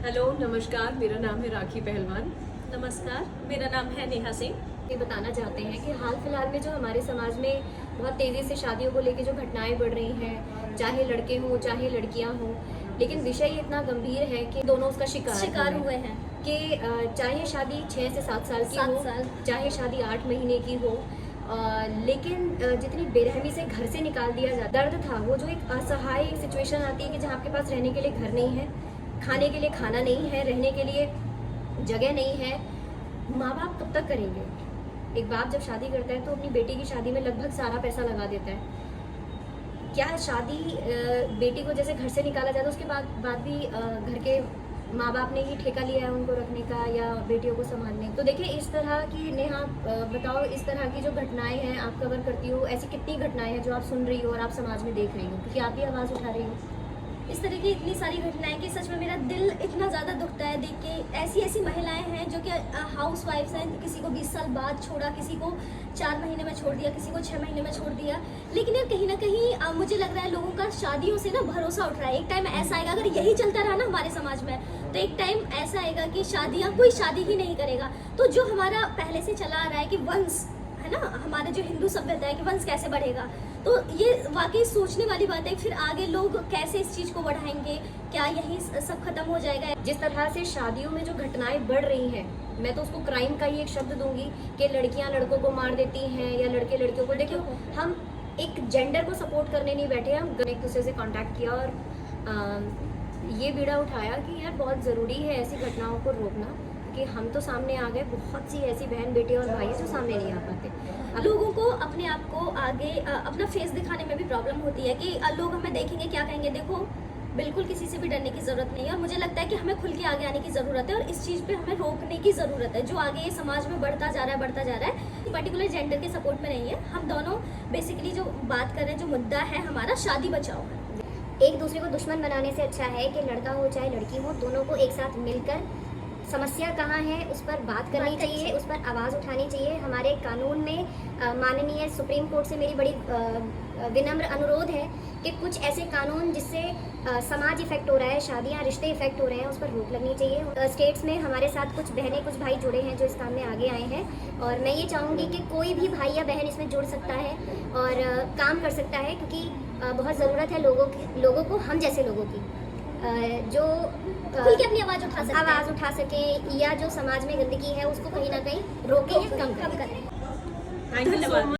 Hello नमस्कार, मेरा नाम है राखी पहलवान। नमस्कार, मेरा नाम है नेहा सिंह। ये बताना चाहते हैं कि हाल फिलहाल में जो हमारे समाज में बहुत तेज़ी से शादियों को लेकर जो घटनाएं बढ़ रही हैं, चाहे लड़के हों चाहे लड़कियां हों, लेकिन विषय इतना गंभीर है कि दोनों उसका शिकार हुए हैं कि चाहे शादी 6 से 7 साल की हो, चाहे शादी 8 महीने की हो, लेकिन जितनी बेरहमी से घर से निकाल दिया जाता, दर्द था वो, जो एक असहाय सिचुएशन आती है कि जहाँ आपके पास रहने के लिए घर नहीं है, खाने के लिए खाना नहीं है, रहने के लिए जगह नहीं है, माँ बाप कब तक करेंगे। एक बाप जब शादी करता है तो अपनी बेटी की शादी में लगभग सारा पैसा लगा देता है। क्या शादी बेटी को जैसे घर से निकाला जाता है उसके बाद भी घर के माँ बाप ने ही ठेका लिया है उनको रखने का या बेटियों को संभालने। तो देखिए, इस तरह की, नेहा बताओ, इस तरह की जो घटनाएं हैं आप कवर करती हो, ऐसी कितनी घटनाएं हैं जो आप सुन रही हो और आप समाज में देख रही हो, क्योंकि आप भी आवाज़ उठा रही हो। इस तरह की इतनी सारी घटनाएं कि सच में मेरा दिल इतना ज़्यादा दुखता है देख के। ऐसी महिलाएं हैं जो कि हाउस वाइफ्स हैं, किसी को 20 साल बाद छोड़ा, किसी को 4 महीने में छोड़ दिया, किसी को 6 महीने में छोड़ दिया। लेकिन यार कहीं ना कहीं मुझे लग रहा है लोगों का शादियों से ना भरोसा उठ रहा है। एक टाइम ऐसा आएगा, अगर यही चलता रहा ना हमारे समाज में, तो एक टाइम ऐसा आएगा कि कोई शादी ही नहीं करेगा। तो जो हमारा पहले से चला आ रहा है कि वंश है ना, हमारे जो हिंदू सभ्यता है कि वंश कैसे बढ़ेगा, तो ये वाकई सोचने वाली बात है। फिर आगे लोग कैसे इस चीज़ को बढ़ाएंगे, क्या यही सब खत्म हो जाएगा। जिस तरह से शादियों में जो घटनाएं बढ़ रही हैं, मैं तो उसको क्राइम का ही एक शब्द दूंगी कि लड़कियां लड़कों को मार देती हैं या लड़के लड़कियों को। देखियो, हम एक जेंडर को सपोर्ट करने नहीं बैठे, हम एक दूसरे से कांटेक्ट किया और ये बीड़ा उठाया कि यार बहुत ज़रूरी है ऐसी घटनाओं को रोकना, कि हम तो सामने आ गए, बहुत सी ऐसी बहन बेटे और भाई जो सामने नहीं आ पाते। लोगों को अपने आप को आगे अपना फेस दिखाने में भी प्रॉब्लम होती है कि लोग हमें देखेंगे, क्या कहेंगे। देखो, बिल्कुल किसी से भी डरने की ज़रूरत नहीं है और मुझे लगता है कि हमें खुल के आगे आने की ज़रूरत है और इस चीज़ पे हमें रोकने की ज़रूरत है। जो आगे ये समाज में बढ़ता जा रहा है पर्टिकुलर जेंडर के सपोर्ट में नहीं है। हम दोनों बेसिकली जो बात कर रहे हैं, जो मुद्दा है हमारा, शादी बचाओ है। एक दूसरे को दुश्मन बनाने से अच्छा है कि लड़का हो चाहे लड़की हो, दोनों को एक साथ मिलकर समस्या कहाँ है उस पर बात करनी चाहिए, उस पर आवाज़ उठानी चाहिए। हमारे कानून में माननीय सुप्रीम कोर्ट से मेरी बड़ी विनम्र अनुरोध है कि कुछ ऐसे कानून जिससे समाज इफेक्ट हो रहा है, शादियाँ रिश्ते इफेक्ट हो रहे हैं, उस पर रोक लगनी चाहिए। स्टेट्स में हमारे साथ कुछ बहनें कुछ भाई जुड़े हैं जो इस काम में आगे आए हैं, और मैं ये चाहूँगी कि कोई भी भाई या बहन इसमें जुड़ सकता है और काम कर सकता है, क्योंकि बहुत ज़रूरत है लोगों को, हम जैसे लोगों की, जो खुल के अपनी आवाज़ उठा सके या जो समाज में गंदगी है उसको कहीं ना कहीं रोके या कम करें। Thank you so much.